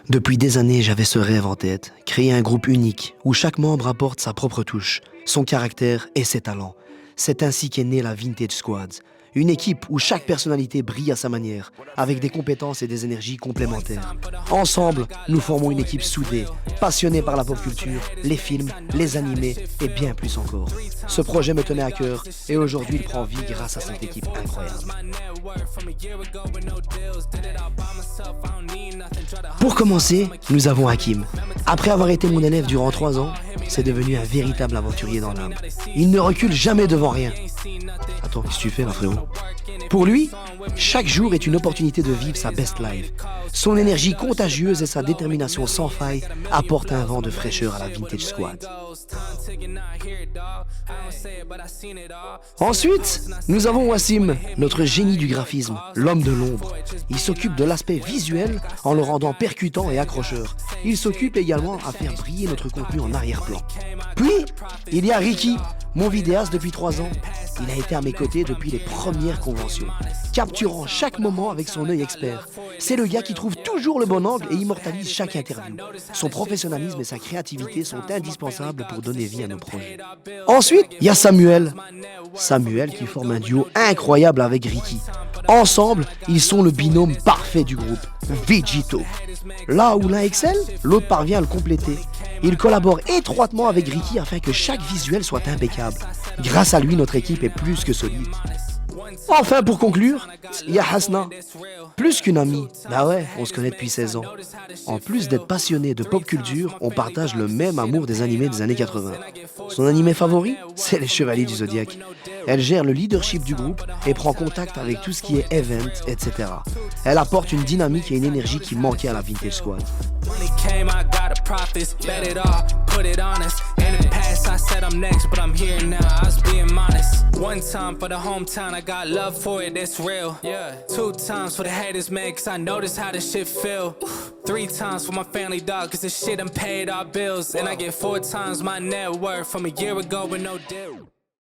Depuis des années, j'avais ce rêve en tête, créer un groupe unique où chaque membre apporte sa propre touche, son caractère et ses talents. C'est ainsi qu'est née la Vintage Squad, une équipe où chaque personnalité brille à sa manière, avec des compétences et des énergies complémentaires. Ensemble, nous formons une équipe soudée, passionnée par la pop culture, les films, les animés et bien plus encore. Ce projet me tenait à cœur et aujourd'hui il prend vie grâce à cette équipe incroyable. Pour commencer, nous avons Hakim. Après avoir été mon élève durant 3 ans, c'est devenu un véritable aventurier dans l'âme. Il ne recule jamais devant rien. Attends, qu'est-ce que tu fais là, frérot? Pour lui, chaque jour est une opportunité de vivre sa best life. Son énergie contagieuse et sa détermination sans faille apportent un vent de fraîcheur à la Vintage Squad. Ensuite, nous avons Wassim, notre génie du graphisme, l'homme de l'ombre. Il s'occupe de l'aspect visuel en le rendant percutant et accrocheur. Il s'occupe également à faire briller notre contenu en arrière-plan. Puis, il y a Ricky, mon vidéaste depuis 3 ans. Il a été à mes côtés depuis les premières conventions, capturant chaque moment avec son œil expert. C'est le gars qui trouve toujours le bon angle et immortalise chaque interview. Son professionnalisme et sa créativité sont indispensables pour donner vie à nos projets. Ensuite, il y a Samuel. Samuel qui forme un duo incroyable avec Ricky. Ensemble, ils sont le binôme parfait du groupe, Vegito. Là où l'un excelle, l'autre parvient à le compléter. Il collabore étroitement avec Ricky afin que chaque visuel soit impeccable. Grâce à lui, notre équipe est plus que solide. Enfin, pour conclure, il y a Hasna. Plus qu'une amie, bah ouais, on se connaît depuis 16 ans. En plus d'être passionné de pop culture, on partage le même amour des animés des années 80. Son animé favori, c'est les Chevaliers du Zodiaque. Elle gère le leadership du groupe et prend contact avec tout ce qui est event, etc. Elle apporte une dynamique et une énergie qui manquaient à la Vintage Squad. When it came, I got the profits, bet it all, put it on us. In the past, I said I'm next, but I'm here now, I was being modest. One time for the hometown, I got love for it, it's real. Yeah. 2 times for the haters, man, cause I notice how this shit feel. 3 times for my family, dog, cause this shit done paid our bills. And I get 4 times my net worth from a year ago with no deal.